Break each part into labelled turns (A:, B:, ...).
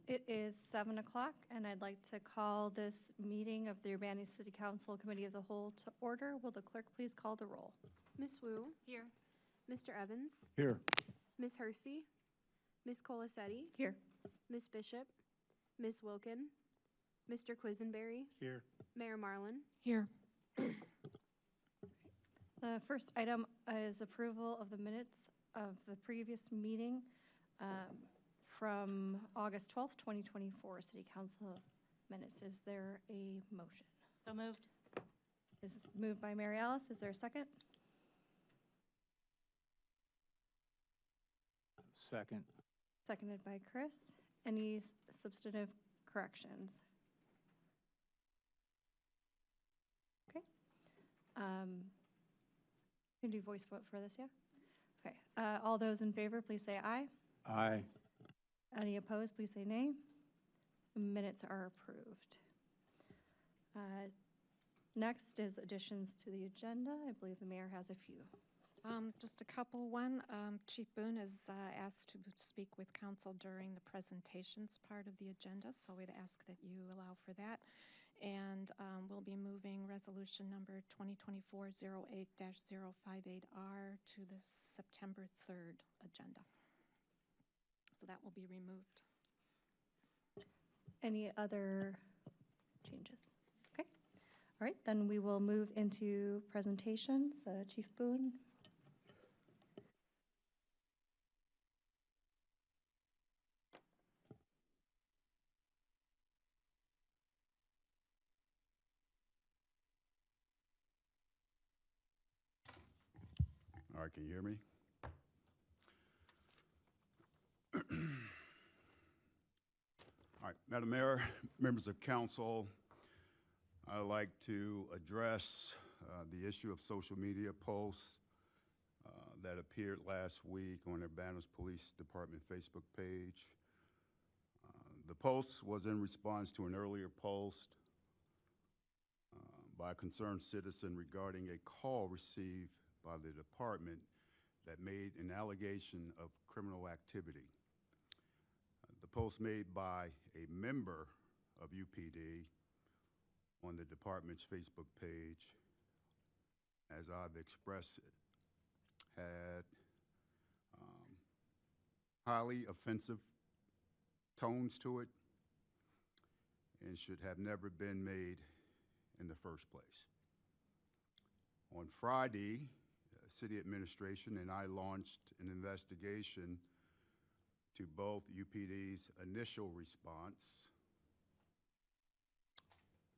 A: It is 7 o'clock, and I'd like to call this meeting of the Urbana City Council Committee of the Whole to order. Will the clerk please call the roll?
B: Ms. Wu?
C: Here.
B: Mr. Evans?
D: Here.
B: Ms. Hersey? Ms. Colasetti?
A: Here.
B: Ms. Bishop? Ms. Wilkin? Mr. Quisenberry?
D: Here.
B: Mayor Marlin?
C: Here.
A: The first item is approval of the minutes of the previous meeting from August 12th, 2024, City Council minutes. Is there a motion?
C: So moved.
A: Is moved by Mary Alice. Is there a second?
D: Second.
A: Seconded by Chris. Any substantive corrections? Okay. Can you do voice vote for this, yeah? Okay. All those in favor, please say aye.
D: Aye.
A: Any opposed, please say nay. Minutes are approved. Next is additions to the agenda. I believe the mayor has a few.
C: Just a couple. One, Chief Boone is asked to speak with council during the presentations part of the agenda, so we'd ask that you allow for that. And we'll be moving resolution number 2024-08-058R to the September 3rd agenda. So that will be removed.
A: Any other changes? Okay. All right, then we will move into presentations. Chief Boone.
E: All right, can you hear me? All right, Madam Mayor, members of council, I'd like to address the issue of social media posts that appeared last week on Urbana's Police Department Facebook page. The post was in response to an earlier post by a concerned citizen regarding a call received by the department that made an allegation of criminal activity. The post made by a member of UPD on the department's Facebook page, as I've expressed it, had highly offensive tones to it and should have never been made in the first place. On Friday, City Administration and I launched an investigation to both UPD's initial response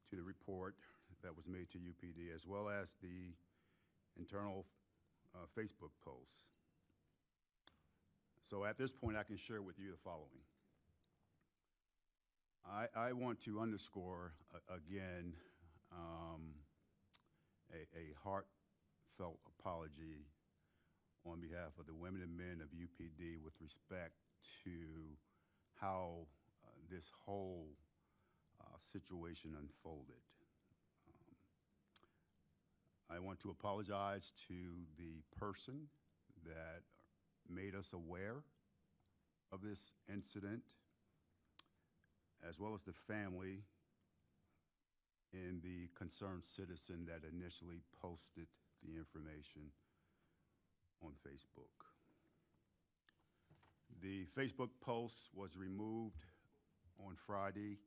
E: to the report that was made to UPD, as well as the internal Facebook posts. So at this point, I can share with you the following. I want to underscore again a heartfelt apology on behalf of the women and men of UPD with respect to how this whole situation unfolded. I want to apologize to the person that made us aware of this incident, as well as the family and the concerned citizen that initially posted the information on Facebook. The Facebook post was removed on Friday.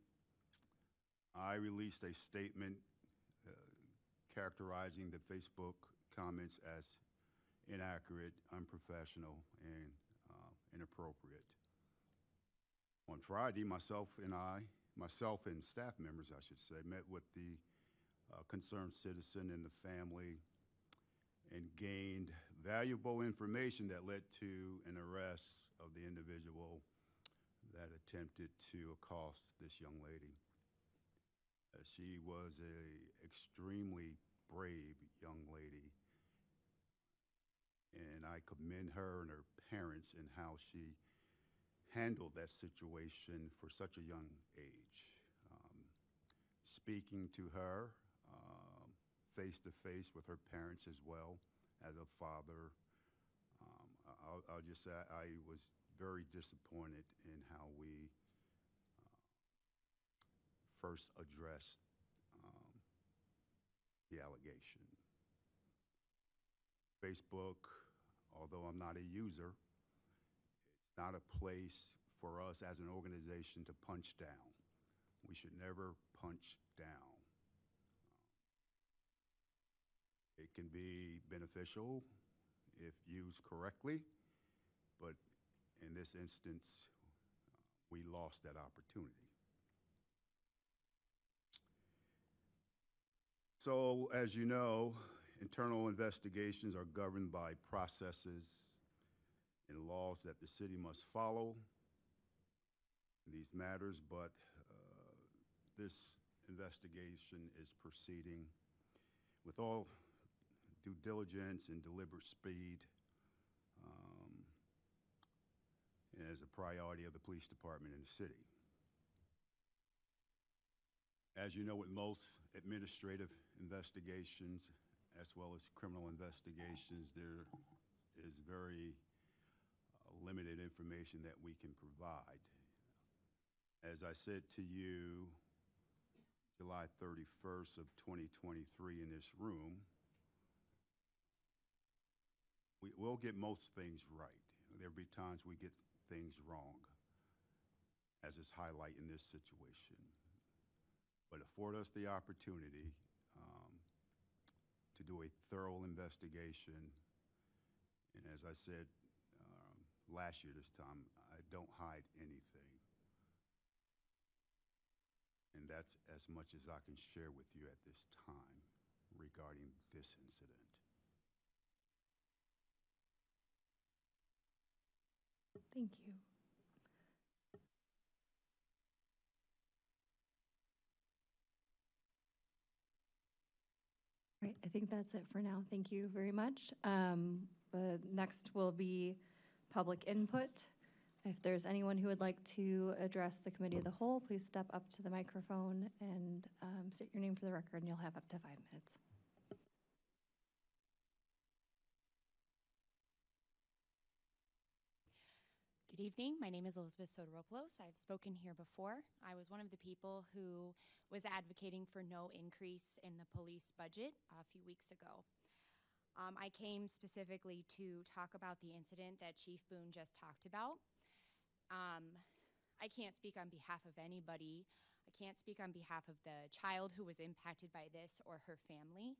E: I released a statement characterizing the Facebook comments as inaccurate, unprofessional, and inappropriate. On Friday, myself and staff members, I should say, met with the concerned citizen and the family and gained valuable information that led to an arrest of the individual that attempted to accost this young lady. She was an extremely brave young lady, and I commend her and her parents in how she handled that situation for such a young age. Speaking to her face-to-face with her parents as well as a father, I'll just say I was very disappointed in how we first addressed the allegation. Facebook, although I'm not a user, it's not a place for us as an organization to punch down. We should never punch down. It can be beneficial if used correctly, but in this instance, we lost that opportunity. So, as you know, internal investigations are governed by processes and laws that the city must follow in these matters, but this investigation is proceeding with all due diligence and deliberate speed, and as a priority of the police department in the city. As you know, with most administrative investigations, as well as criminal investigations, there is very limited information that we can provide. As I said to you, July 31st of 2023 in this room, we'll get most things right. There'll be times we get things wrong, as is highlighted in this situation. But afford us the opportunity to do a thorough investigation. And as I said last year this time, I don't hide anything. And that's as much as I can share with you at this time regarding this incident.
A: Thank you. All right, I think that's it for now. Thank you very much. Next will be public input. If there's anyone who would like to address the committee of the whole, please step up to the microphone and state your name for the record, and you'll have up to 5 minutes.
D: Good evening. My name is Elizabeth Soteropoulos. I've spoken here before. I was one of the people who was advocating for no increase in the police budget a few weeks ago. I came specifically to talk about the incident that Chief Boone just talked about. I can't speak on behalf of anybody. I can't speak on behalf of the child who was impacted by this or her family.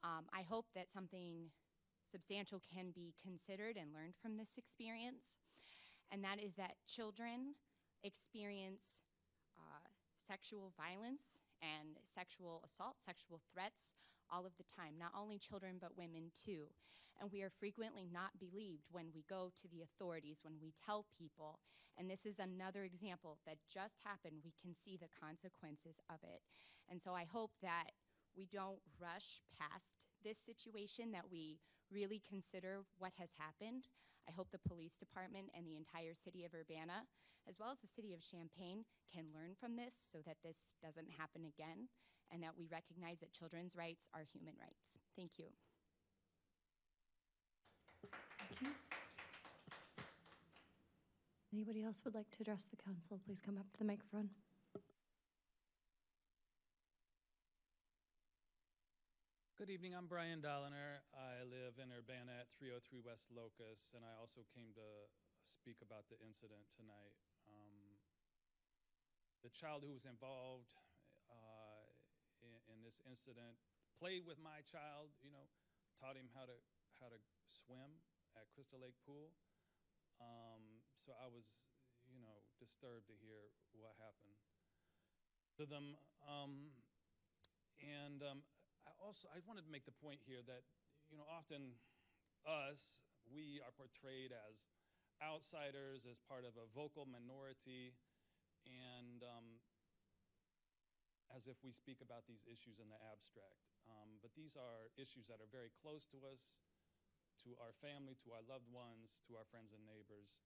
D: I hope that something substantial can be considered and learned from this experience, and that is that children experience sexual violence and sexual assault, sexual threats all of the time, not only children but women too. And we are frequently not believed when we go to the authorities, when we tell people. And this is another example that just happened. We can see the consequences of it. And so I hope that we don't rush past this situation, that we really consider what has happened. I hope the police department and the entire city of Urbana, as well as the city of Champaign, can learn from this so that this doesn't happen again, and that we recognize that children's rights are human rights. Thank you.
A: Thank you. Anybody else would like to address the council? Please come up to the microphone.
F: Good evening, I'm Brian Dolliner. I live in Urbana at 303 West Locust, and I also came to speak about the incident tonight. The child who was involved in this incident played with my child, taught him how to swim at Crystal Lake Pool. So I was, disturbed to hear what happened to them. I wanted to make the point here that, often we are portrayed as outsiders, as part of a vocal minority, and as if we speak about these issues in the abstract. But these are issues that are very close to us, to our family, to our loved ones, to our friends and neighbors.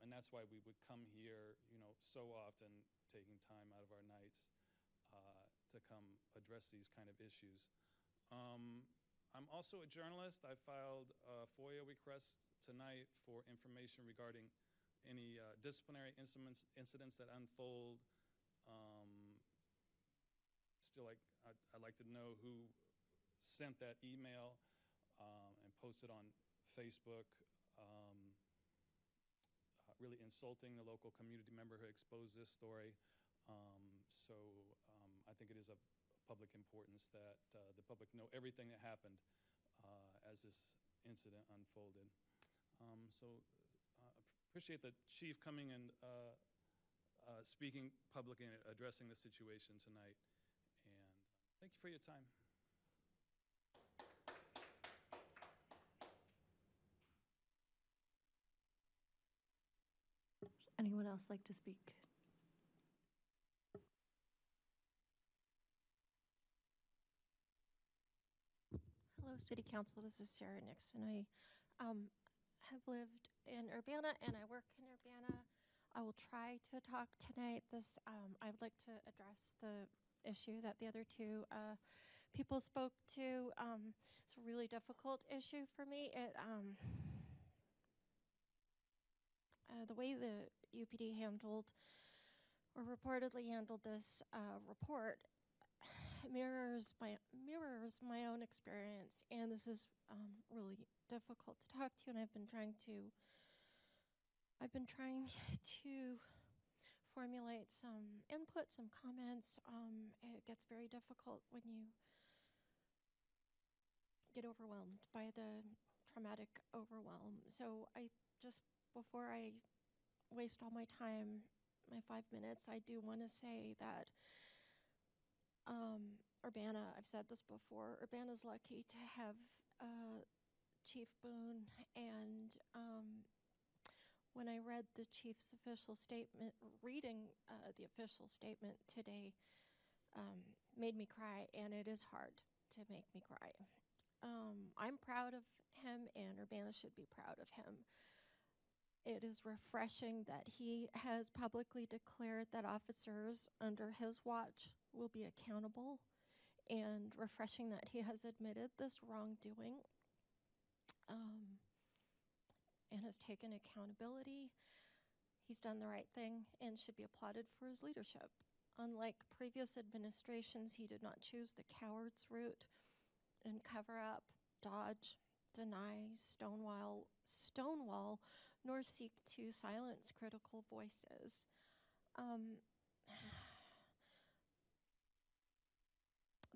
F: And that's why we would come here, so often, taking time out of our nights to come address these kind of issues. I'm also a journalist. I filed a FOIA request tonight for information regarding any disciplinary incidents that unfold still I'd like to know who sent that email and posted on Facebook, really insulting the local community member who exposed this story. I think it is of public importance that the public know everything that happened as this incident unfolded. Appreciate the chief coming and speaking publicly and addressing the situation tonight. And thank you for your time.
A: Anyone else like to speak?
G: Hello, City Council. This is Sarah Nixon. I have lived in Urbana and I work in Urbana. I will try to talk tonight. I would like to address the issue that the other two people spoke to. It's a really difficult issue for me. The way the UPD handled or reportedly handled this report mirrors my own experience, and this is really difficult to talk to. And I've been trying to formulate some input, some comments. It gets very difficult when you get overwhelmed by the traumatic overwhelm. So before I waste all my time, my 5 minutes, I do want to say that Urbana, I've said this before, Urbana's lucky to have Chief Boone, and when I read the chief's official statement, reading the official statement today made me cry, and it is hard to make me cry. I'm proud of him, and Urbana should be proud of him. It is refreshing that he has publicly declared that officers under his watch will be accountable, and refreshing that he has admitted this wrongdoing and has taken accountability. He's done the right thing and should be applauded for his leadership. Unlike previous administrations, he did not choose the coward's route and cover up, dodge, deny, stonewall, nor seek to silence critical voices.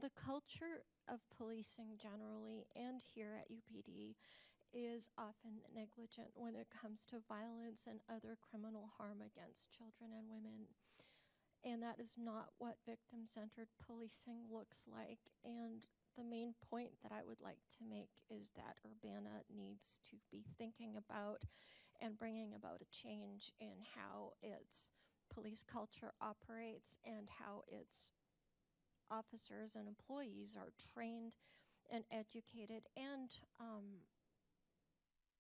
G: The culture of policing generally and here at UPD is often negligent when it comes to violence and other criminal harm against children and women. And that is not what victim-centered policing looks like. And the main point that I would like to make is that Urbana needs to be thinking about and bringing about a change in how its police culture operates and how its officers and employees are trained and educated and,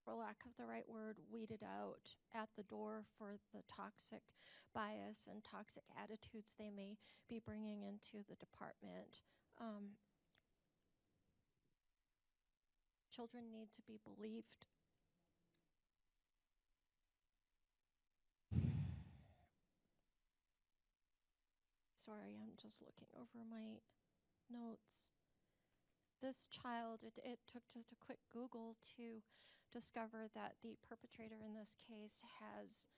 G: for lack of the right word, weeded out at the door for the toxic bias and toxic attitudes they may be bringing into the department. Children need to be believed. Sorry, I'm just looking over my notes. This child, it took just a quick Google to discover that the perpetrator in this case has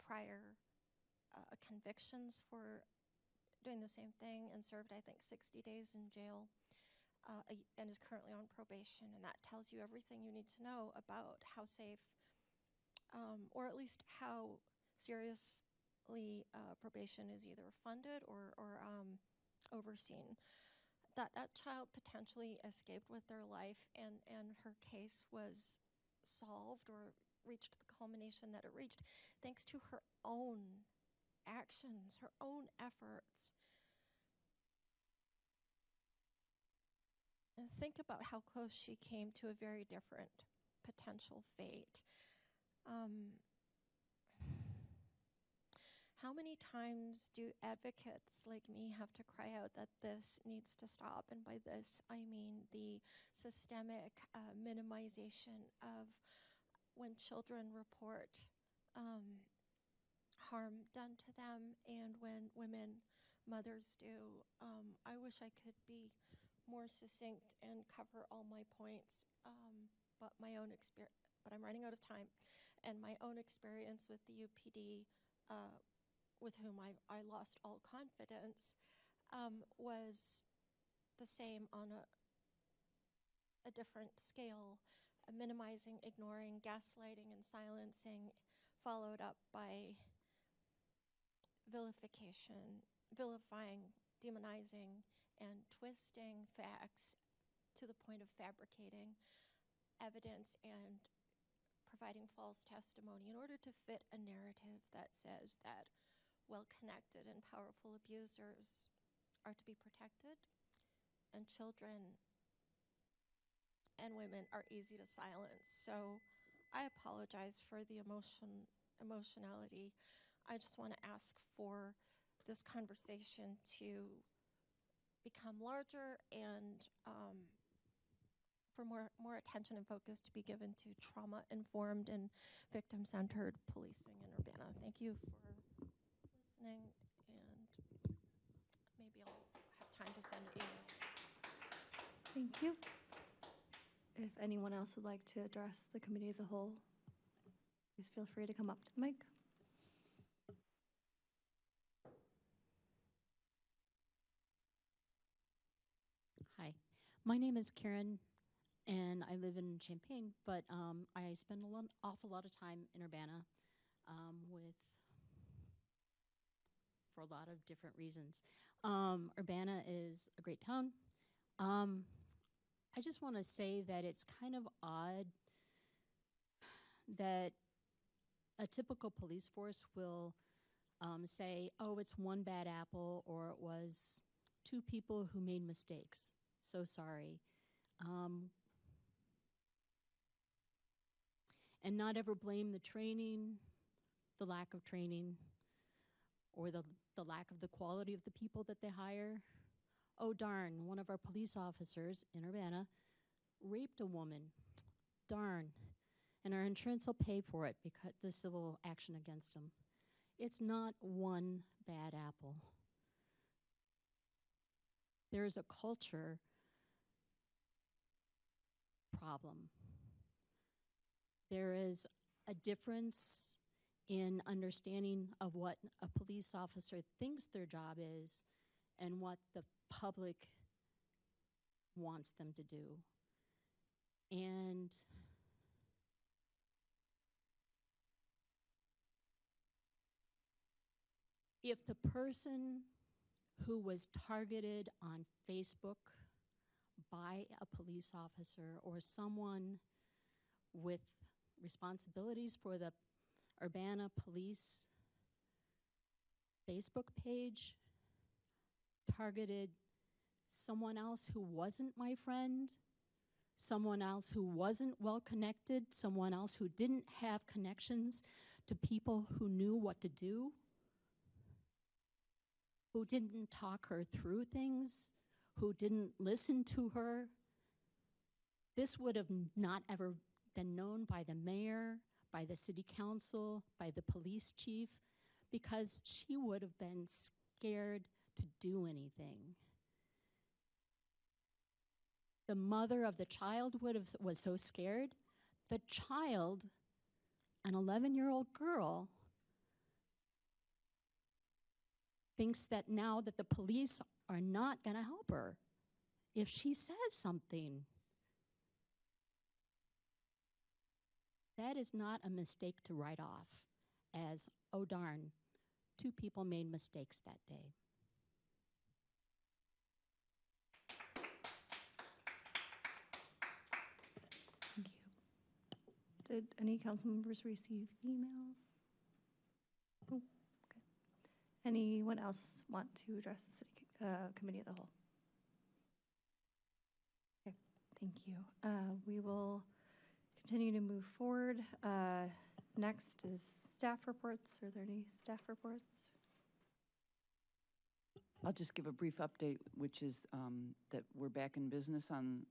G: prior convictions for doing the same thing and served, I think, 60 days in jail and is currently on probation. And that tells you everything you need to know about how safe, or at least how seriously probation is either funded or overseen. That child potentially escaped with their life, and her case was solved or reached the culmination that it reached thanks to her own actions, her own efforts. And think about how close she came to a very different potential fate. How many times do advocates like me have to cry out that this needs to stop? And by this, I mean the systemic minimization of when children report harm done to them and when women mothers do. I wish I could be more succinct and cover all my points, but I'm running out of time. And my own experience with the UPD, with whom I lost all confidence, was the same on a different scale, minimizing, ignoring, gaslighting, and silencing, followed up by vilifying, demonizing, and twisting facts to the point of fabricating evidence and providing false testimony in order to fit a narrative that says that well-connected and powerful abusers are to be protected and children and women are easy to silence. So I apologize for the emotionality. I just want to ask for this conversation to become larger and for more attention and focus to be given to trauma-informed and victim-centered policing in Urbana. Thank you for listening, and maybe I'll have time to send an email.
A: Thank you. If anyone else would like to address the committee of the whole, please feel free to come up to the mic.
H: Hi, my name is Karen, and I live in Champaign, but I spend an awful lot of time in Urbana for a lot of different reasons. Urbana is a great town. I just want to say that it's kind of odd that a typical police force will say, oh, it's one bad apple, or it was two people who made mistakes. So sorry. And not ever blame the training, the lack of training, or the lack of the quality of the people that they hire. Oh, darn, one of our police officers in Urbana raped a woman. Darn. And our insurance will pay for it because the civil action against him. It's not one bad apple. There is a culture problem. There is a difference in understanding of what a police officer thinks their job is and what the public wants them to do. And if the person who was targeted on Facebook by a police officer or someone with responsibilities for the Urbana Police Facebook page targeted someone else who wasn't my friend, someone else who wasn't well connected, someone else who didn't have connections to people who knew what to do, who didn't talk her through things, who didn't listen to her. This would have not ever been known by the mayor, by the city council, by the police chief, because she would have been scared to do anything. The mother of the child was so scared. The child, an 11-year-old girl, thinks that now that the police are not going to help her if she says something. That is not a mistake to write off as, oh darn, two people made mistakes that day.
A: Thank you. Did any council members receive emails? Oh, okay. Anyone else want to address the city committee of the whole? Okay, thank you. We will continue to move forward. Next is staff reports. Are there any staff reports?
I: I'll just give a brief update, which is that we're back in business on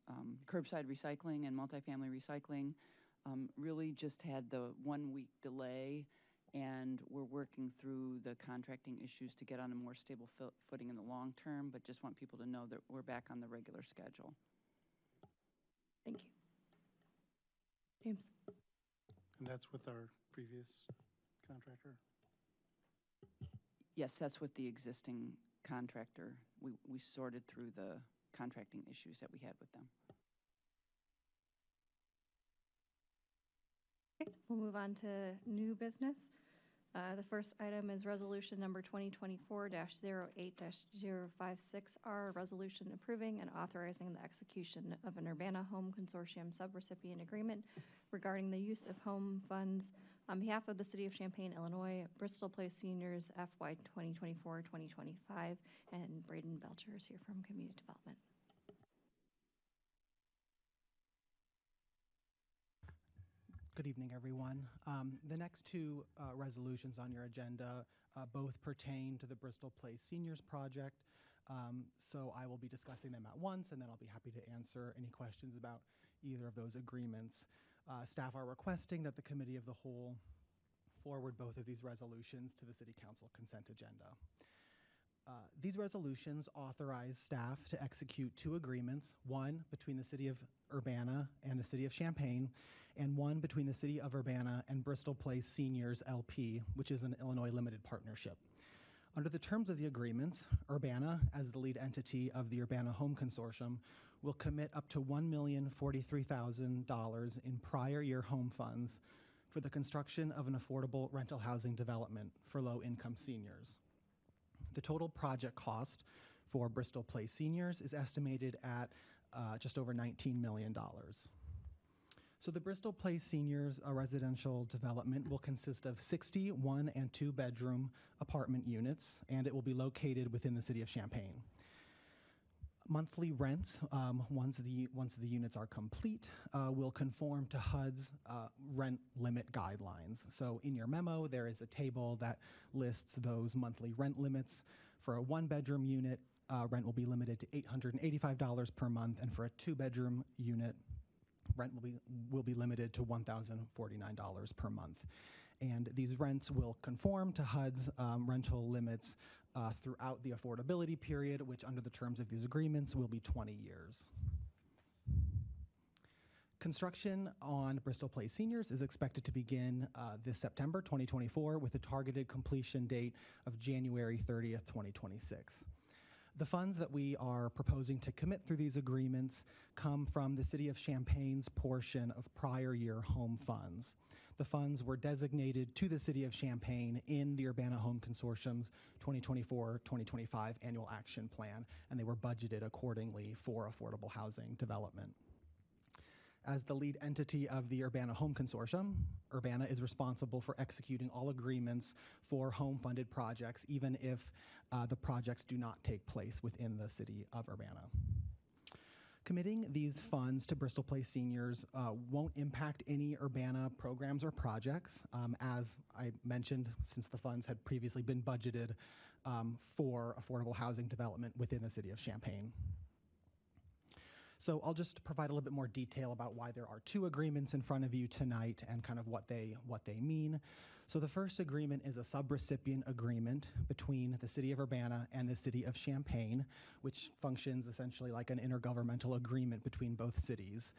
I: curbside recycling and multifamily recycling. Really just had the 1 week delay and we're working through the contracting issues to get on a more stable footing in the long term, but just want people to know that we're back on the regular schedule.
A: Thank you. James?
J: And that's with our previous contractor?
I: Yes, that's with the existing contractor. We sorted through the contracting issues that we had with them.
A: Okay, we'll move on to new business. The first item is resolution number 2024-08-056R, resolution approving and authorizing the execution of an Urbana Home Consortium subrecipient agreement regarding the use of home funds on behalf of the City of Champaign, Illinois, Bristol Place Seniors FY 2024-2025, and Braden Belcher is here from Community Development.
K: Good evening, everyone. The next two resolutions on your agenda both pertain to the Bristol Place Seniors Project. So I will be discussing them at once, and then I'll be happy to answer any questions about either of those agreements. Staff are requesting that the Committee of the Whole forward both of these resolutions to the City Council consent agenda. These resolutions authorize staff to execute two agreements, one between the City of Urbana and the City of Champaign, and one between the City of Urbana and Bristol Place Seniors LP, which is an Illinois limited partnership. Under the terms of the agreements, Urbana, as the lead entity of the Urbana Home Consortium, will commit up to $1,043,000 in prior year home funds for the construction of an affordable rental housing development for low-income seniors. The total project cost for Bristol Place Seniors is estimated at just over $19 million. So the Bristol Place Seniors residential development will consist of 60 one- and two-bedroom apartment units, and it will be located within the City of Champaign. Monthly rents, once the units are complete, will conform to HUD's rent limit guidelines. So in your memo, there is a table that lists those monthly rent limits. For a one-bedroom unit, rent will be limited to $885 per month, and for a two-bedroom unit, rent will be limited to $1,049 per month. And these rents will conform to HUD's rental limits throughout the affordability period, which under the terms of these agreements will be 20 years. Construction on Bristol Place Seniors is expected to begin this September 2024 with a targeted completion date of January 30th, 2026. The funds that we are proposing to commit through these agreements come from the City of Champaign's portion of prior year home funds. The funds were designated to the City of Champaign in the Urbana Home Consortium's 2024-2025 annual action plan, and they were budgeted accordingly for affordable housing development. As the lead entity of the Urbana Home Consortium, Urbana is responsible for executing all agreements for home-funded projects, even if the projects do not take place within the City of Urbana. Committing these funds to Bristol Place Seniors won't impact any Urbana programs or projects. As I mentioned, since the funds had previously been budgeted for affordable housing development within the City of Champaign. So I'll just provide a little bit more detail about why there are two agreements in front of you tonight and kind of what they mean. So the first agreement is a subrecipient agreement between the City of Urbana and the City of Champaign, which functions essentially like an intergovernmental agreement between both cities.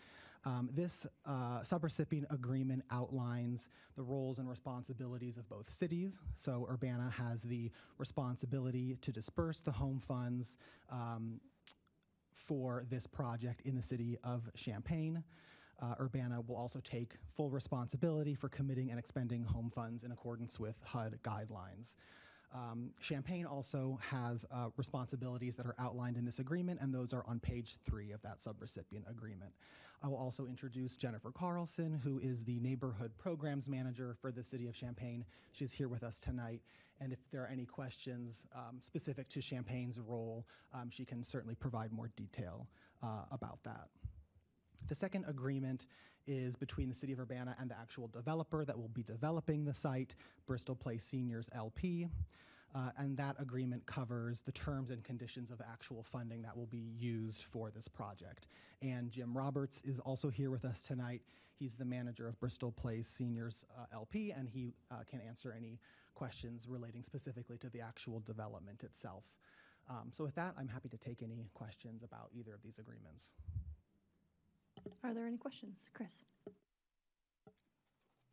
K: This subrecipient agreement outlines the roles and responsibilities of both cities. So Urbana has the responsibility to disperse the home funds for this project in the City of Champaign. Urbana will also take full responsibility for committing and expending home funds in accordance with HUD guidelines. Champaign also has responsibilities that are outlined in this agreement, and those are on page 3 of that subrecipient agreement. I will also introduce Jennifer Carlson, who is the Neighborhood Programs Manager for the City of Champaign. She's here with us tonight, and if there are any questions specific to Champaign's role, she can certainly provide more detail about that. The second agreement is between the City of Urbana and the actual developer that will be developing the site, Bristol Place Seniors LP. And that agreement covers the terms and conditions of actual funding that will be used for this project. And Jim Roberts is also here with us tonight. He's the manager of Bristol Place Seniors LP, and he can answer any questions relating specifically to the actual development itself. So with that, I'm happy to take any questions about either of these agreements.
A: Are there any questions? Chris?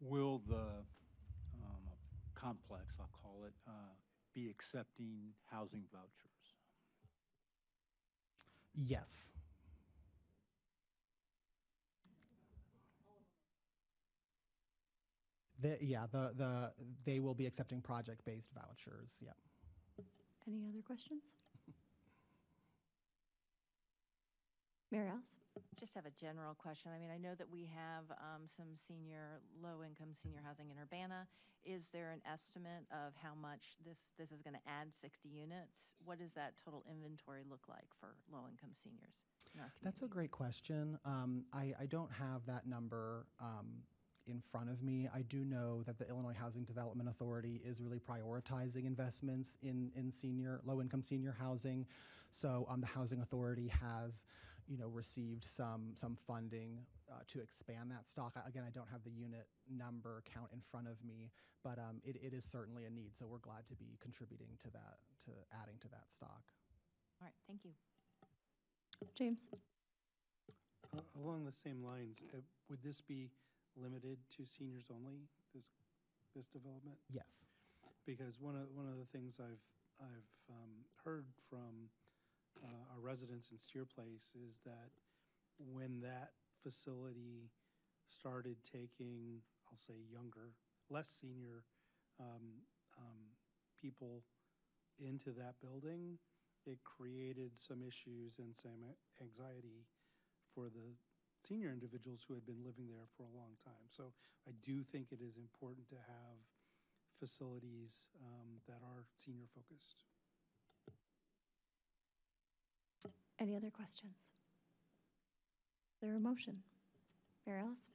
L: Will the complex, I'll call it, be accepting housing vouchers?
K: Yes. They will be accepting project-based vouchers. Yep.
A: Any other questions? Mary Alice?
M: Just have a general question. I mean, I know that we have some low-income senior housing in Urbana. Is there an estimate of how much this is going to add 60 units? What does that total inventory look like for low-income seniors in our community?
K: That's a great question. I don't have that number in front of me. I do know that the Illinois Housing Development Authority is really prioritizing investments in low-income senior housing. So the Housing Authority has received some funding to expand that stock. Again, I don't have the unit number count in front of me, but it is certainly a need. So we're glad to be contributing to that, to adding to that stock.
M: All right, thank you.
A: James?
J: Along the same lines, would this be limited to seniors only, this development?
K: Yes.
J: Because one of the things I've heard from our residents in Steer Place is that when that facility started taking, I'll say younger, less senior people into that building, it created some issues and some anxiety for the senior individuals who had been living there for a long time. So I do think it is important to have facilities that are senior focused.
A: Any other questions? Is there a motion? Mary Alice?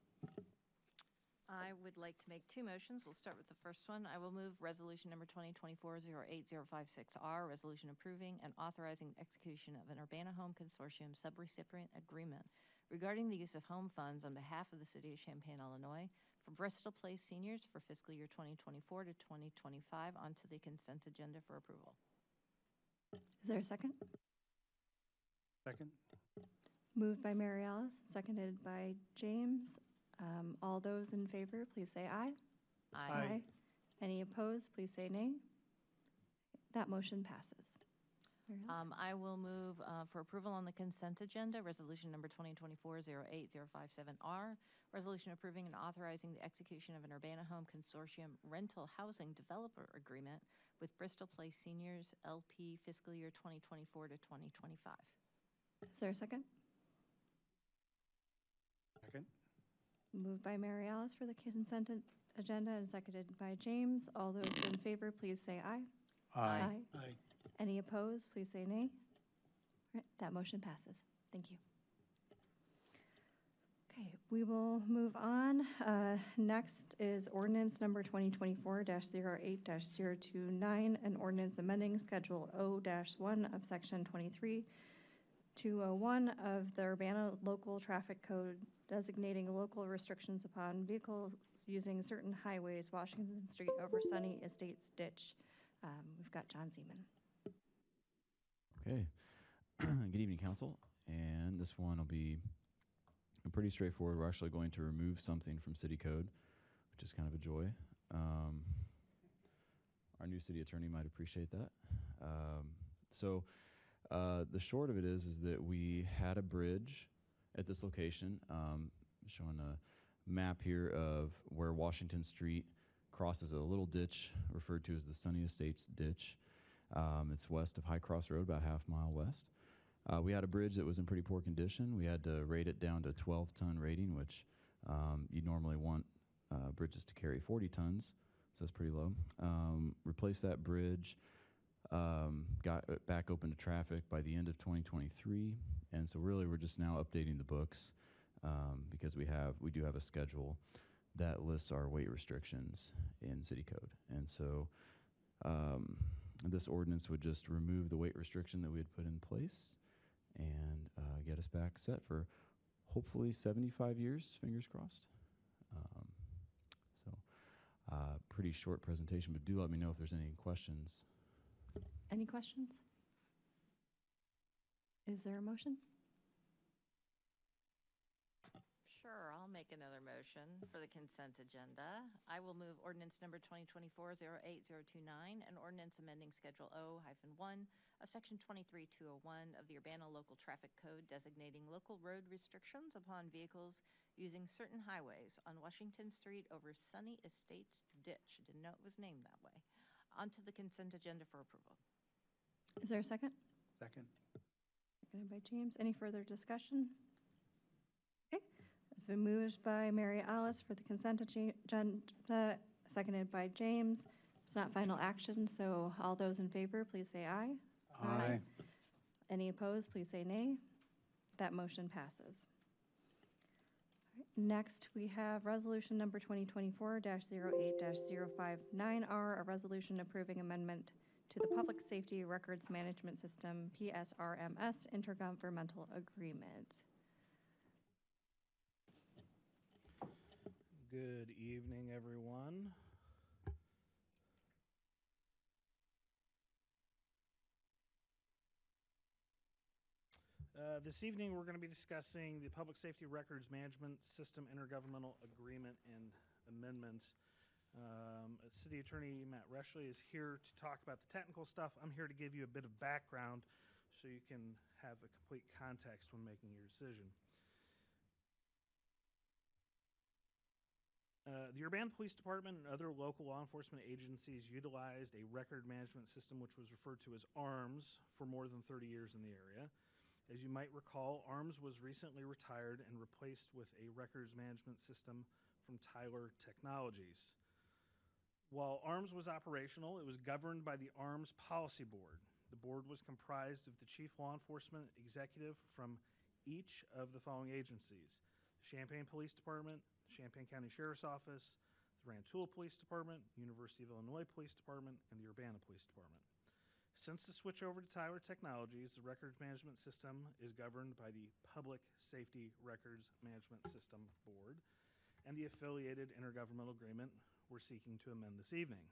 M: I would like to make two motions. We'll start with the first one. I will move resolution number 2024-08056R, resolution approving and authorizing the execution of an Urbana Home Consortium subrecipient agreement regarding the use of home funds on behalf of the city of Champaign, Illinois, for Bristol Place seniors for fiscal year 2024 to 2025 onto the consent agenda for approval.
A: Is there a second?
J: Second.
A: Moved by Mary Alice, seconded by James. All those in favor, please say aye.
J: Aye.
A: Any opposed, please say nay. That motion passes. Mary Alice?
M: I will move for approval on the consent agenda, resolution number 2024-08057R, resolution approving and authorizing the execution of an Urbana Home Consortium rental housing developer agreement with Bristol Place Seniors LP fiscal year 2024 to 2025.
A: Is there a second?
J: Second.
A: Moved by Mary Alice for the consent agenda and seconded by James. All those in favor, please say aye.
J: Aye.
A: Any opposed, please say nay. All right, that motion passes. Thank you. Okay, we will move on. Next is ordinance number 2024-08-029, an ordinance amending Schedule O-1 of Section 23-201 of the Urbana Local Traffic Code, designating local restrictions upon vehicles using certain highways, Washington Street over Sunny Estates Ditch. We've got John Zeman.
N: Okay. Good evening, Council. And this one will be pretty straightforward. We're actually going to remove something from City Code, which is kind of a joy. Our new city attorney might appreciate that. The short of it is that we had a bridge at this location, showing a map here of where Washington Street crosses a little ditch referred to as the Sunny Estates Ditch. It's west of High Cross Road, about half mile west. We had a bridge that was in pretty poor condition. We had to rate it down to 12-ton rating, which you normally want bridges to carry 40 tons, so that's pretty low. Replaced that bridge, got it back open to traffic by the end of 2023, and so really we're just now updating the books because we do have a schedule that lists our weight restrictions in City Code, and so this ordinance would just remove the weight restriction that we had put in place and get us back set for hopefully 75 years, fingers crossed. Pretty short presentation, but do let me know if there's any questions.
A: Any questions? Is there a motion?
M: Sure, I'll make another motion for the consent agenda. I will move ordinance number 2024-08029, an ordinance amending Schedule O-1 of Section 23201 of the Urbana Local Traffic Code, designating local road restrictions upon vehicles using certain highways on Washington Street over Sunny Estates Ditch. Didn't know it was named that way. Onto the consent agenda for approval.
A: Is there a second?
J: Second.
A: Seconded by James. Any further discussion? Okay. It's been moved by Mary Alice for the consent agenda, seconded by James. It's not final action, so all those in favor, please say aye.
L: Aye.
A: Any opposed, please say nay. That motion passes. All right, next, we have resolution number 2024-08-059R, a resolution approving amendment to the Public Safety Records Management System, PSRMS, intergovernmental agreement.
O: Good evening, everyone. This evening, we're going to be discussing the Public Safety Records Management System Intergovernmental Agreement and Amendment. City Attorney Matt Reshley is here to talk about the technical stuff. I'm here to give you a bit of background so you can have a complete context when making your decision. The Urbana Police Department and other local law enforcement agencies utilized a record management system which was referred to as ARMS for more than 30 years in the area. As you might recall, ARMS was recently retired and replaced with a records management system from Tyler Technologies. While ARMS was operational, it was governed by the ARMS Policy Board. The board was comprised of the chief law enforcement executive from each of the following agencies: the Champaign Police Department, the Champaign County Sheriff's Office, the Rantoul Police Department, University of Illinois Police Department, and the Urbana Police Department. Since the switch over to Tyler Technologies, the records management system is governed by the Public Safety Records Management System Board and the affiliated intergovernmental agreement we're seeking to amend this evening.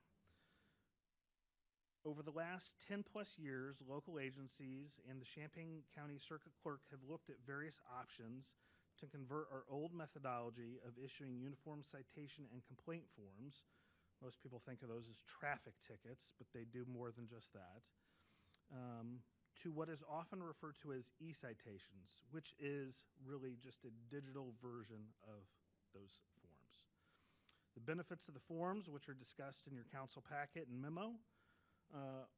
O: Over the last 10 plus years, local agencies and the Champaign County Circuit Clerk have looked at various options to convert our old methodology of issuing uniform citation and complaint forms — most people think of those as traffic tickets, but they do more than just that — to what is often referred to as e-citations, which is really just a digital version of those forms. The benefits of the forms, which are discussed in your council packet and memo,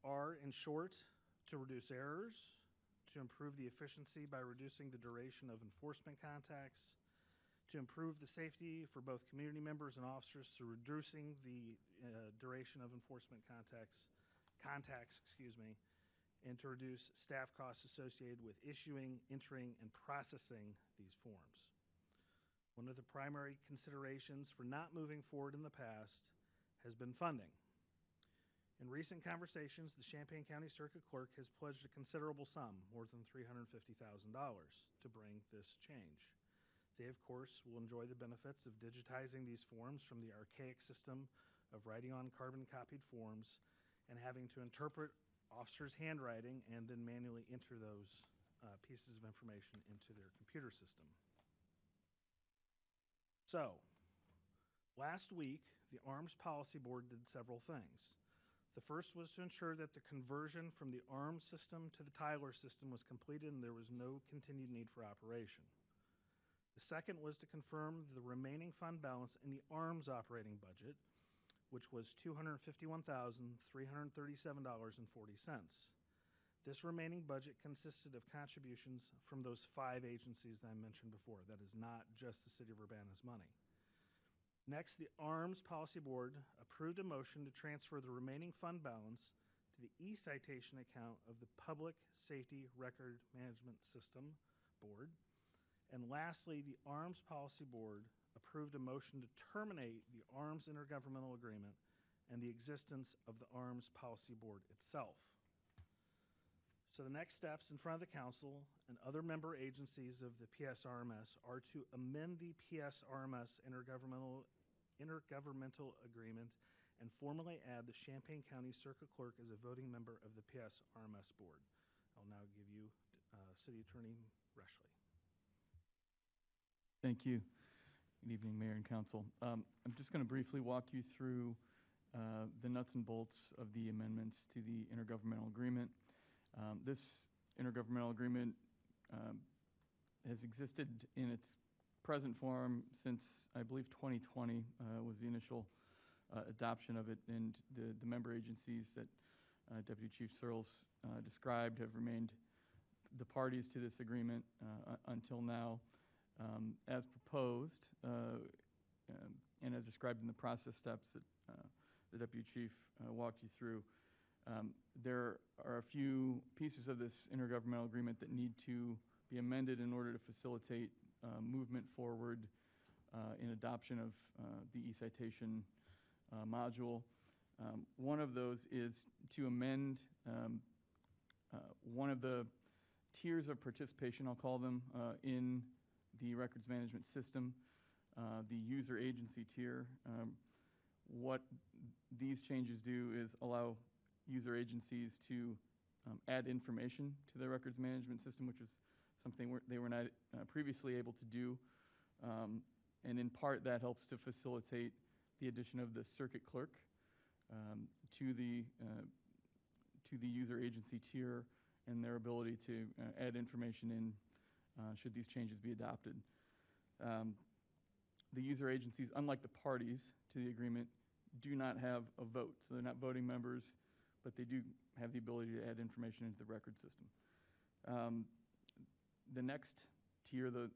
O: are, in short, to reduce errors, to improve the efficiency by reducing the duration of enforcement contacts, to improve the safety for both community members and officers through reducing the duration of enforcement contacts, and to reduce staff costs associated with issuing, entering, and processing these forms. One of the primary considerations for not moving forward in the past has been funding. In recent conversations, the Champaign County Circuit Clerk has pledged a considerable sum, more than $350,000, to bring this change. They, of course, will enjoy the benefits of digitizing these forms from the archaic system of writing on carbon-copied forms and having to interpret officers' handwriting and then manually enter those pieces of information into their computer system. So, last week, the ARMS Policy Board did several things. The first was to ensure that the conversion from the ARMS system to the Tyler system was completed and there was no continued need for operation. The second was to confirm the remaining fund balance in the ARMS operating budget, which was $251,337.40. This remaining budget consisted of contributions from those 5 agencies that I mentioned before. That is not just the City of Urbana's money. Next, the ARMS Policy Board approved a motion to transfer the remaining fund balance to the e-citation account of the Public Safety Record Management System Board. And lastly, the ARMS Policy Board approved a motion to terminate the ARMS Intergovernmental Agreement and the existence of the ARMS Policy Board itself. So the next steps in front of the Council and other member agencies of the PSRMS are to amend the PSRMS Intergovernmental intergovernmental agreement and formally add the Champaign County Circuit Clerk as a voting member of the PS RMS Board. I'll now give you City Attorney Reshley.
P: Thank you. Good evening, Mayor and Council. I'm just going to briefly walk you through the nuts and bolts of the amendments to the intergovernmental agreement. This intergovernmental agreement has existed in its present form since, I believe, 2020 was the initial adoption of it, and the member agencies that Deputy Chief Searles described have remained the parties to this agreement until now. As proposed, and as described in the process steps that the Deputy Chief walked you through, there are a few pieces of this intergovernmental agreement that need to be amended in order to facilitate movement forward in adoption of the e-citation module. One of those is to amend one of the tiers of participation, I'll call them, in the records management system, the user agency tier. What these changes do is allow user agencies to add information to their records management system, which is something they were not previously able to do. And in part, that helps to facilitate the addition of the circuit clerk to the user agency tier and their ability to add information in should these changes be adopted. The user agencies, unlike the parties to the agreement, do not have a vote. So they're not voting members, but they do have the ability to add information into the record system. The next tier, the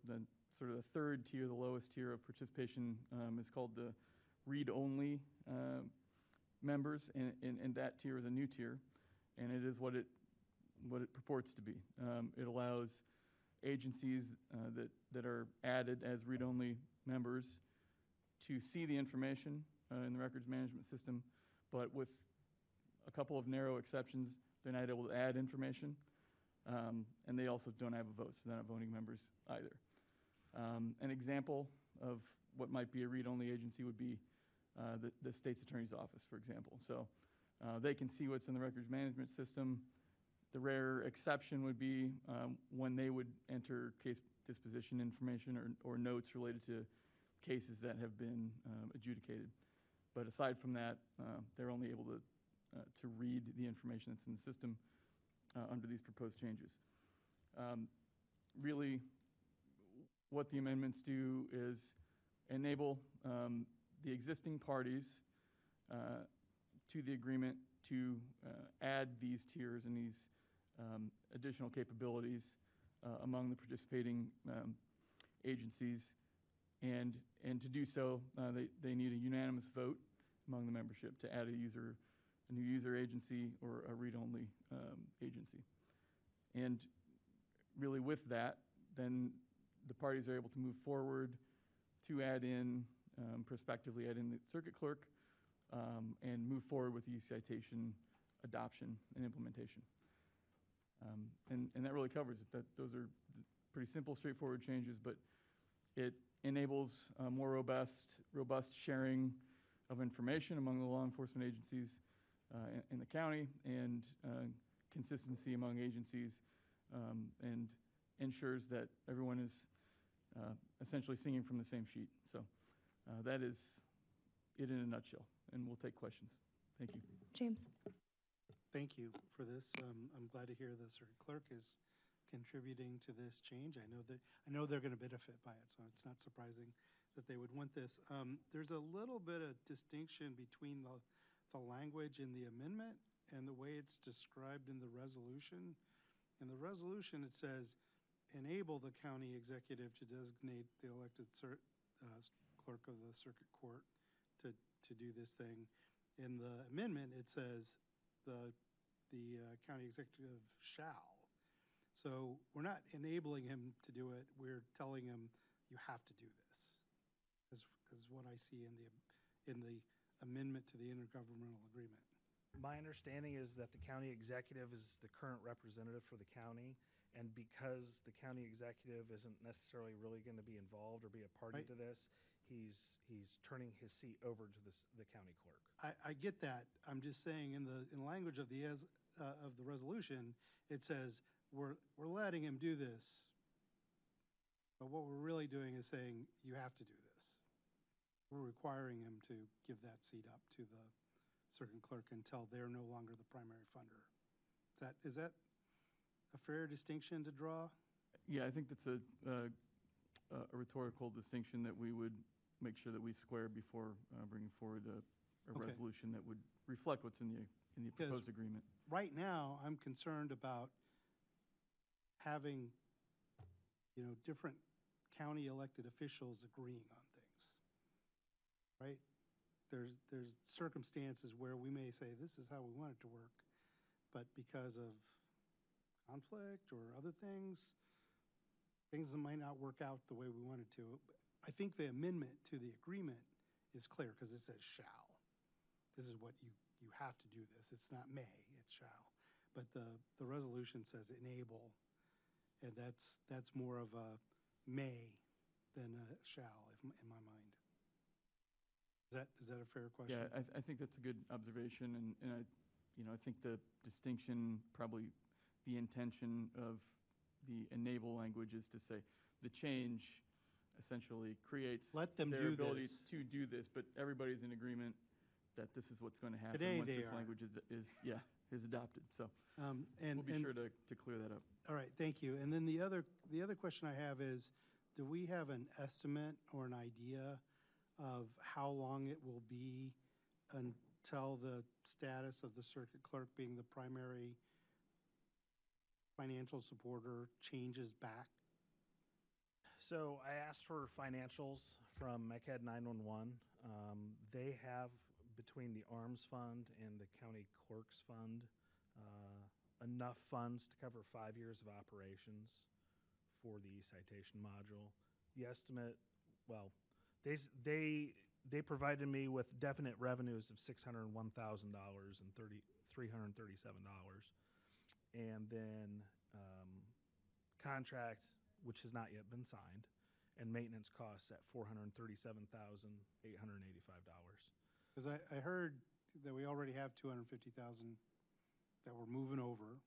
P: sort of the third tier, the lowest tier of participation, is called the read-only members, and that tier is a new tier, and it is what it purports to be. It allows agencies that are added as read-only members to see the information in the records management system, but with a couple of narrow exceptions, they're not able to add information, and they also don't have a vote, so they're not voting members either. An example of what might be a read-only agency would be the state's attorney's office, for example. So they can see what's in the records management system. The rare exception would be when they would enter case disposition information or notes related to cases that have been adjudicated. But aside from that, they're only able to read the information that's in the system under these proposed changes. Really, what the amendments do is enable the existing parties to the agreement to add these tiers and these additional capabilities among the participating agencies. And to do so, they need a unanimous vote among the membership to add a new user agency or a read-only agency. And really with that, then the parties are able to move forward to add in, prospectively add in the circuit clerk and move forward with the e-citation adoption and implementation. And that really covers it. Those are pretty simple, straightforward changes, but it enables more robust sharing of information among the law enforcement agencies in the county and consistency among agencies and ensures that everyone is essentially singing from the same sheet. So that is it in a nutshell, and we'll take questions. Thank you.
A: James.
J: Thank you for this. I'm glad to hear the circuit clerk is contributing to this change. I know they're going to benefit by it, so it's not surprising that they would want this. There's a little bit of distinction between the language in the amendment and the way it's described in the resolution. In the resolution, it says, enable the county executive to designate the elected clerk of the circuit court to do this thing. In the amendment, it says the county executive shall. So we're not enabling him to do it. We're telling him you have to do this, is what I see in the amendment to the intergovernmental agreement.
O: My understanding is that the county executive is the current representative for the county, and because the county executive isn't necessarily really going to be involved or be a party to this,
Q: he's turning his seat over to the county clerk.
J: I get that. I'm just saying in the language of the resolution, it says we're letting him do this, but what we're really doing is saying you have to do this. We're requiring him to give that seat up to the circuit clerk until they're no longer the primary funder. Is that a fair distinction to draw?
P: Yeah, I think that's a rhetorical distinction that we would make sure that we square before bringing forward a
J: Okay.
P: resolution that would reflect what's in the proposed agreement.
J: Right now, I'm concerned about having, different county elected officials agreeing on things, right? There's circumstances where we may say, this is how we want it to work, but because of conflict or other things that might not work out the way we want it to. I think the amendment to the agreement is clear because it says shall. This is what you have to do this. It's not may, it's shall. But the resolution says enable, and that's more of a may than a shall in my mind. Is that a fair question?
P: Yeah, I think that's a good observation, and I think the distinction, probably the intention of the enable language is to say the change essentially creates
J: Let them
P: their
J: do
P: ability
J: this.
P: to do this, but everybody's in agreement that this is what's going to happen
J: Today
P: once
J: they
P: this
J: are.
P: language is adopted. So
J: And
P: we'll be sure to clear that up.
J: All right, thank you. And then the other question I have is, do we have an estimate or an idea of how long it will be until the status of the circuit clerk being the primary financial supporter changes back?
Q: So I asked for financials from MECAD 911. They have, between the ARMS fund and the county clerk's fund, enough funds to cover 5 years of operations for the e-citation module. The estimate, well, they provided me with definite revenues of $601,000 and $337, and then contract, which has not yet been signed, and maintenance costs at $437,885.
J: Because I heard that we already have $250,000 that we're moving over,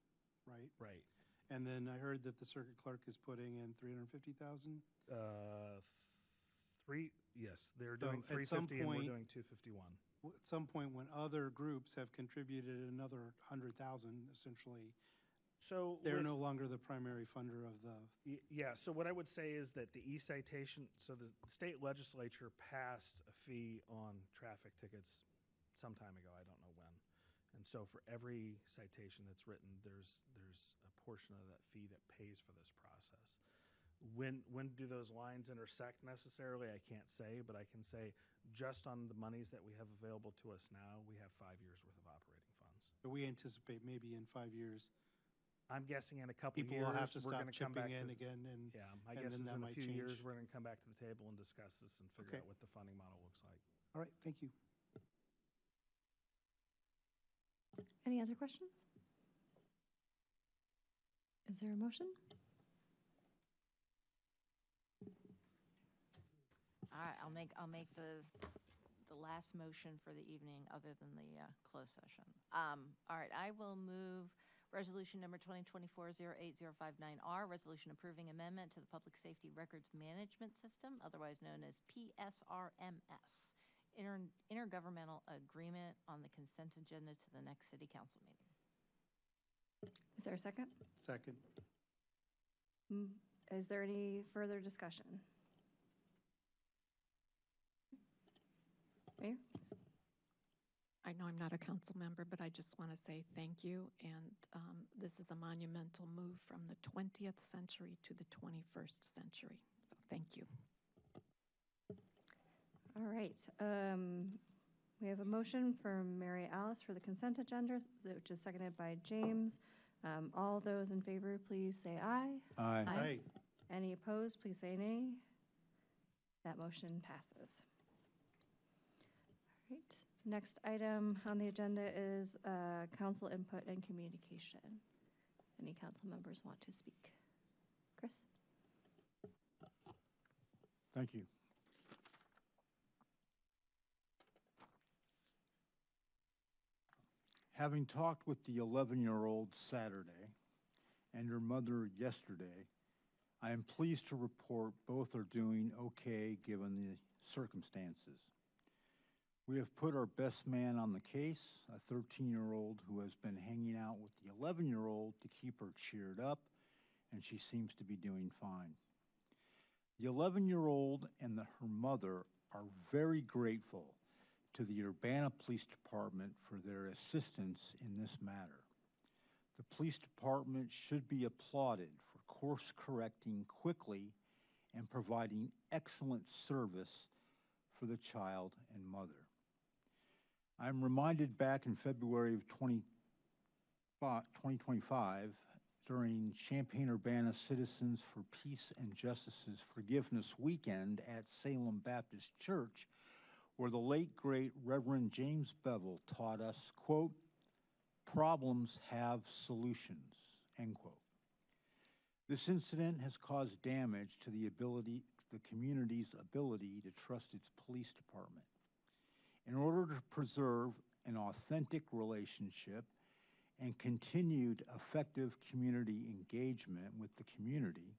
J: right?
Q: Right.
J: And then I heard that the circuit clerk is putting in $350,000.
Q: Yes, they're
J: So
Q: doing
J: at some
Q: 350 and we're
J: point-
Q: doing 251.
J: At some point, when other groups have contributed another $100,000, essentially,
Q: So
J: they're
Q: with-
J: no longer the primary funder of the.
Q: Yeah, so what I would say is that the e-citation, so the state legislature passed a fee on traffic tickets some time ago, I don't know when. And so for every citation that's written, there's a portion of that fee that pays for this process. When do those lines intersect necessarily? I can't say, but I can say just on the monies that we have available to us now, we have 5 years worth of operating funds.
J: But we anticipate maybe in 5 years,
Q: I'm guessing in a couple
J: people
Q: years,
J: will have to
Q: we're
J: stop
Q: going to come back
J: chipping in
Q: to,
J: again, and
Q: yeah, my
J: and
Q: guess
J: then
Q: is
J: that
Q: in a
J: might
Q: few years,
J: change.
Q: we're going to come back to the table and discuss this and figure
J: Okay.
Q: out what the funding model looks like.
J: All right, thank you.
A: Any other questions? Is there a motion?
M: All right, I'll make the last motion for the evening other than the closed session. All right, I will move resolution number 2024-08059R, resolution approving amendment to the Public Safety Records Management System, otherwise known as PSRMS, intergovernmental agreement on the consent agenda to the next city council meeting.
A: Is there a second?
J: Second.
A: Is there any further discussion? Mayor?
C: I know I'm not a council member, but I just want to say thank you. And this is a monumental move from the 20th century to the 21st century. So thank you.
A: All right. We have a motion from Mary Alice for the consent agenda, which is seconded by James. All those in favor, please say aye.
L: Aye.
J: Aye.
A: Any opposed, please say nay. That motion passes. All right. Next item on the agenda is council input and communication. Any council members want to speak? Chris?
L: Thank you. Having talked with the 11-year-old Saturday and her mother yesterday, I am pleased to report both are doing okay given the circumstances. We have put our best man on the case, a 13-year-old who has been hanging out with the 11-year-old to keep her cheered up, and she seems to be doing fine. The 11-year-old and her mother are very grateful to the Urbana Police Department for their assistance in this matter. The police department should be applauded for course correcting quickly and providing excellent service for the child and mother. I'm reminded back in February of 2025, during Champaign-Urbana Citizens for Peace and Justice's Forgiveness Weekend at Salem Baptist Church, where the late, great Reverend James Bevel taught us, quote, "Problems have solutions," end quote. This incident has caused damage to the community's ability to trust its police department. In order to preserve an authentic relationship and continued effective community engagement with the community,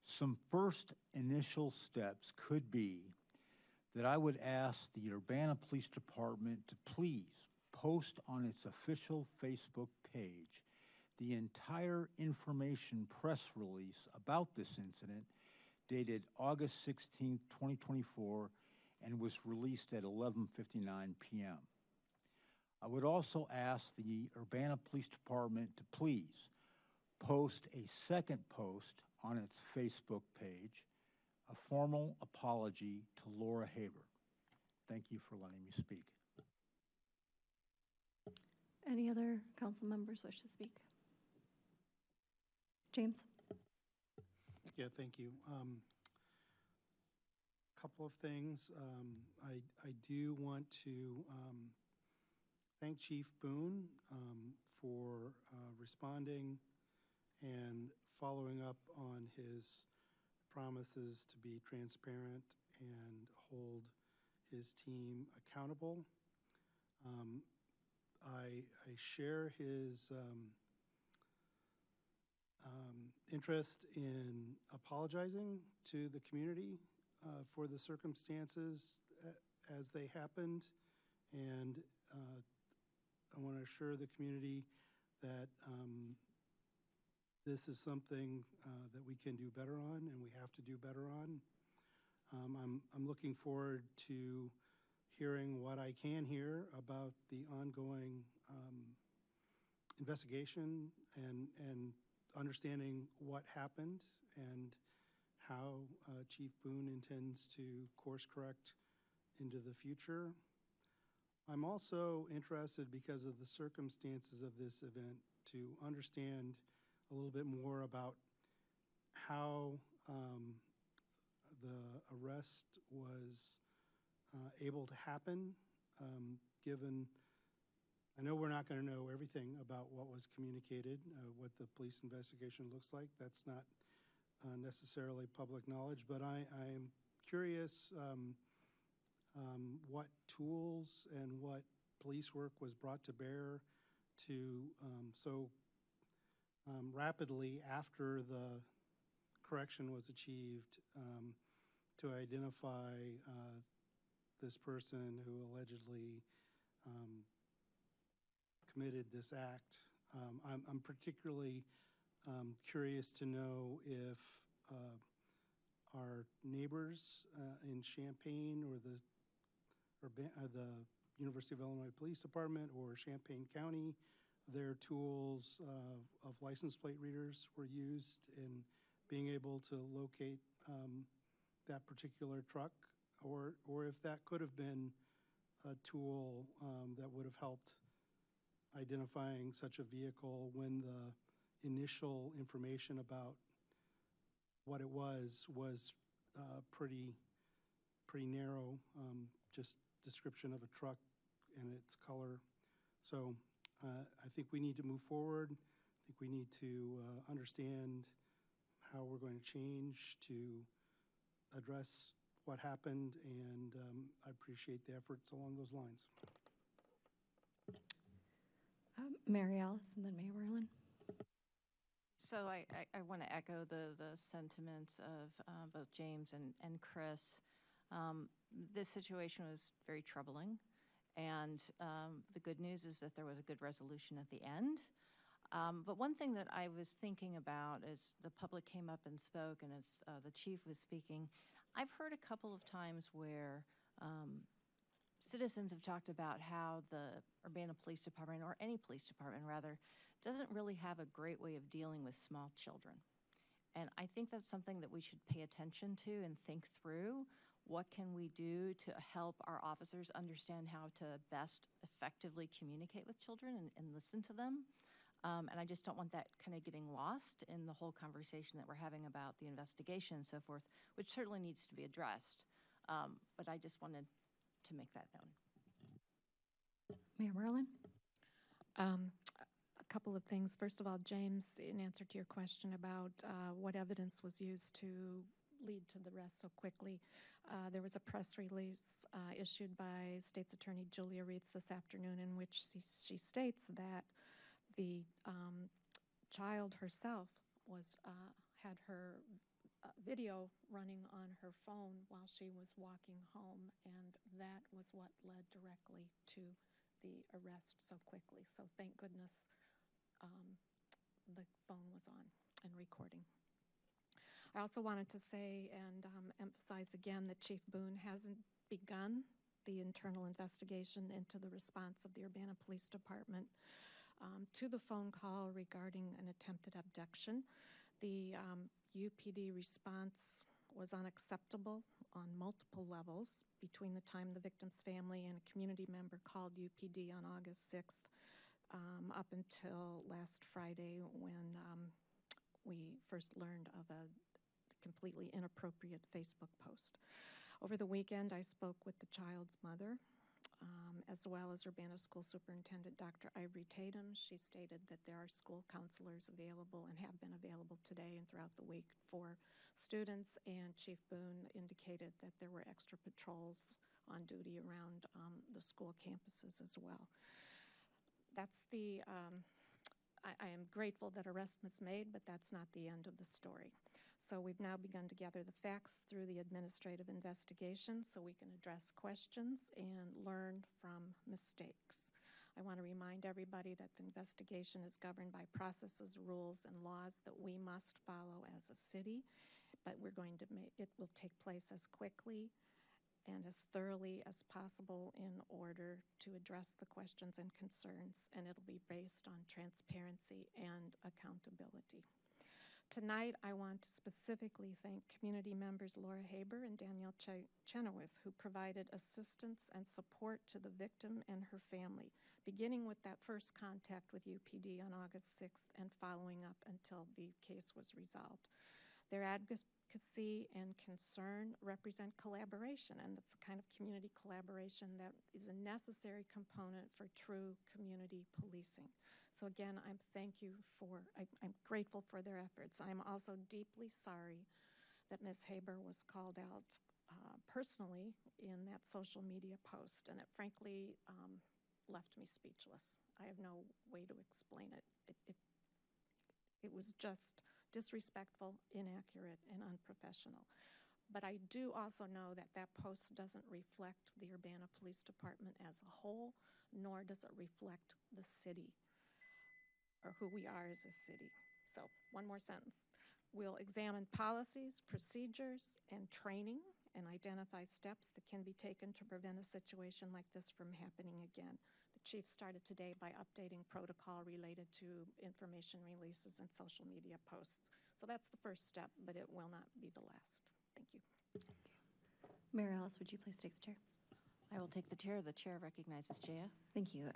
L: some first initial steps could be that I would ask the Urbana Police Department to please post on its official Facebook page the entire information press release about this incident dated August 16, 2024, and was released at 11:59 p.m. I would also ask the Urbana Police Department to please post a second post on its Facebook page, a formal apology to Laura Haber. Thank you for letting me speak.
A: Any other council members wish to speak? James?
J: Yeah, thank you. Couple of things. I do want to thank Chief Boone for responding and following up on his promises to be transparent and hold his team accountable. I share his interest in apologizing to the community for the circumstances as they happened, and I want to assure the community that this is something that we can do better on and we have to do better on. I'm looking forward to hearing what I can hear about the ongoing investigation and understanding what happened and how Chief Boone intends to course correct into the future. I'm also interested, because of the circumstances of this event, to understand a little bit more about how the arrest was able to happen, given I know we're not going to know everything about what was communicated, what the police investigation looks like. That's not necessarily public knowledge, but I'm curious what tools and what police work was brought to bear to so rapidly after the correction was achieved to identify this person who allegedly committed this act. I'm particularly curious to know if our neighbors in Champaign or the University of Illinois Police Department or Champaign County, their tools of license plate readers were used in being able to locate that particular truck, or if that could have been a tool that would have helped identifying such a vehicle when the initial information about what it was pretty narrow, just description of a truck and its color. So I think we need to move forward. I think we need to understand how we're going to change to address what happened, and I appreciate the efforts along those lines.
A: Mary Alice and then Mayor Marlin.
M: So I want to echo the sentiments of both James and Chris. This situation was very troubling, and the good news is that there was a good resolution at the end. But one thing that I was thinking about as the public came up and spoke, and as the chief was speaking, I've heard a couple of times where citizens have talked about how the Urbana Police Department, or any police department rather, doesn't really have a great way of dealing with small children. And I think that's something that we should pay attention to and think through. What can we do to help our officers understand how to best effectively communicate with children and listen to them? And I just don't want that kind of getting lost in the whole conversation that we're having about the investigation and so forth, which certainly needs to be addressed. But I just wanted to make that known.
A: Mayor Marlin?
C: A couple of things. First of all, James, in answer to your question about what evidence was used to lead to the arrest so quickly, there was a press release issued by State's Attorney Julia Reitz this afternoon in which she states that the child herself had her video running on her phone while she was walking home, and that was what led directly to the arrest so quickly. So thank goodness the phone was on and recording. I also wanted to say and emphasize again that Chief Boone hasn't begun the internal investigation into the response of the Urbana Police Department to the phone call regarding an attempted abduction. The UPD response was unacceptable on multiple levels between the time the victim's family and a community member called UPD on August 6th up until last Friday when we first learned of a completely inappropriate Facebook post. Over the weekend, I spoke with the child's mother, as well as Urbana School Superintendent Dr. Ivory Tatum. She stated that there are school counselors available and have been available today and throughout the week for students, and Chief Boone indicated that there were extra patrols on duty around the school campuses as well. That's I am grateful that arrest was made, but that's not the end of the story. So we've now begun to gather the facts through the administrative investigation so we can address questions and learn from mistakes. I want to remind everybody that the investigation is governed by processes, rules, and laws that we must follow as a city, but it will take place as quickly and as thoroughly as possible in order to address the questions and concerns, and it'll be based on transparency and accountability. Tonight, I want to specifically thank community members Laura Haber and Danielle Chenoweth, who provided assistance and support to the victim and her family, beginning with that first contact with UPD on August 6th and following up until the case was resolved. Their advocacy and concern represent collaboration, and it's the kind of community collaboration that is a necessary component for true community policing. So again, I'm grateful for their efforts. I'm also deeply sorry that Ms. Haber was called out personally in that social media post, and it frankly left me speechless. I have no way to explain it. It was just disrespectful, inaccurate, and unprofessional. But I do also know that that post doesn't reflect the Urbana Police Department as a whole, nor does it reflect the city or who we are as a city. So, one more sentence. We'll examine policies, procedures, and training and identify steps that can be taken to prevent a situation like this from happening again. The chief started today by updating protocol related to information releases and social media posts. So that's the first step, but it will not be the last. Thank you.
A: Mayor Alice, would you please take the chair?
M: I will take the chair. The chair recognizes Jaya.
A: Thank you.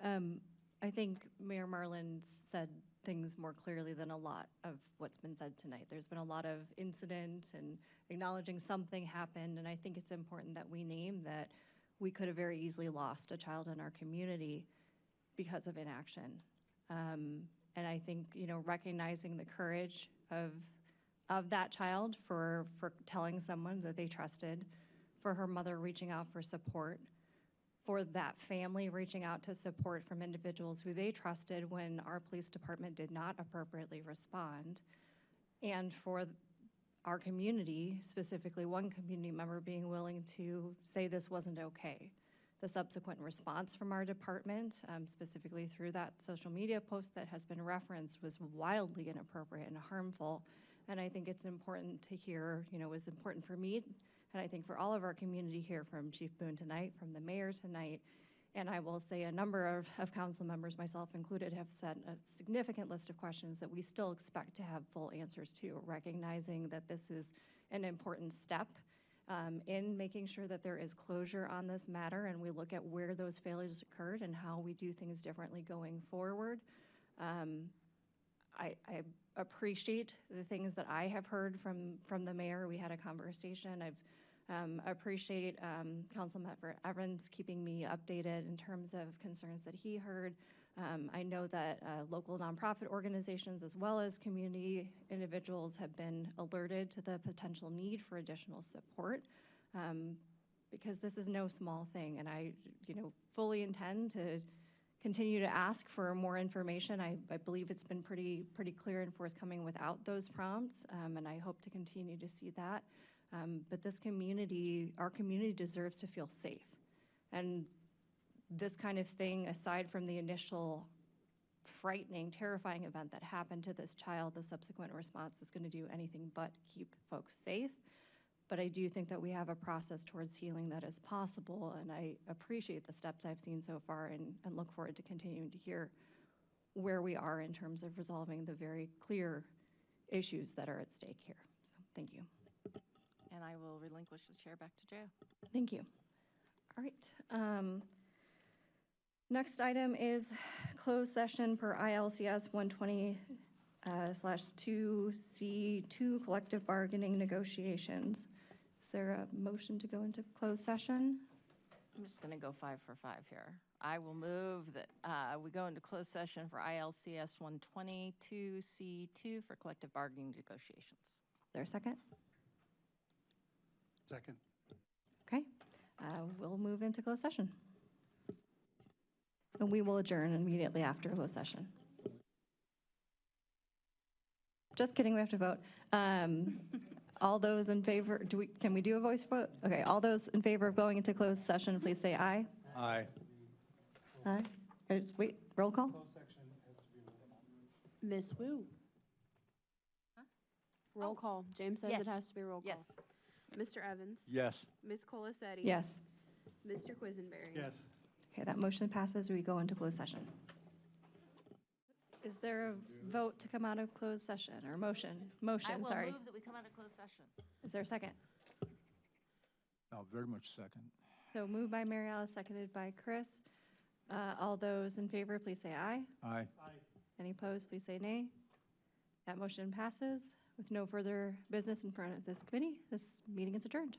A: I think Mayor Marlin said things more clearly than a lot of what's been said tonight. There's been a lot of incident and acknowledging something happened, and I think it's important that we name that we could have very easily lost a child in our community because of inaction. And I think, recognizing the courage of that child for telling someone that they trusted, for her mother reaching out for support, for that family reaching out to support from individuals who they trusted when our police department did not appropriately respond, and for our community, specifically one community member being willing to say this wasn't okay. The subsequent response from our department, specifically through that social media post that has been referenced, was wildly inappropriate and harmful. And I think it's important to hear, you know, it was important for me, and I think for all of our community here, from Chief Boone tonight, from the mayor tonight, and I will say a number of council members, myself included, have sent a significant list of questions that we still expect to have full answers to, recognizing that this is an important step in making sure that there is closure on this matter, and we look at where those failures occurred and how we do things differently going forward. I appreciate the things that I have heard from the mayor. We had a conversation. I appreciate Councilmember Evans keeping me updated in terms of concerns that he heard. I know that local nonprofit organizations as well as community individuals have been alerted to the potential need for additional support, because this is no small thing, and I fully intend to continue to ask for more information. I believe it's been pretty clear and forthcoming without those prompts, and I hope to continue to see that. But this community, our community, deserves to feel safe. And this kind of thing, aside from the initial frightening, terrifying event that happened to this child, the subsequent response is going to do anything but keep folks safe. But I do think that we have a process towards healing that is possible, and I appreciate the steps I've seen so far, and look forward to continuing to hear where we are in terms of resolving the very clear issues that are at stake here. So thank you.
M: And I will relinquish the chair back to Joe.
A: Thank you. All right. Next item is closed session per ILCS 120/2C2 collective bargaining negotiations. Is there a motion to go into closed session?
M: I'm just going to go 5 for 5 here. I will move that we go into closed session for ILCS 122C2 for collective bargaining negotiations.
A: Is there a second?
J: Second.
A: Okay. We'll move into closed session. And we will adjourn immediately after closed session. Just kidding, we have to vote. All those in favor, can we do a voice vote? Okay, all those in favor of going into closed session, please say aye.
L: Aye.
A: Aye. Wait, roll call?
B: Miss Wu.
M: Huh?
B: Roll call. James says
M: Yes.
B: it has to be roll call.
M: Yes.
B: Mr. Evans.
L: Yes.
B: Ms. Colasetti.
A: Yes.
B: Mr. Quisenberry.
J: Yes.
A: Okay, that motion passes. We go into closed session. Is there a vote to come out of closed session, or motion? Motion, sorry.
M: I will move that we come out of closed session.
A: Is there a second?
L: Oh, very much second.
A: So moved by Mary Alice, seconded by Chris. All those in favor, please say aye.
L: Aye.
A: Any opposed, please say nay. That motion passes. With no further business in front of this committee, this meeting is adjourned.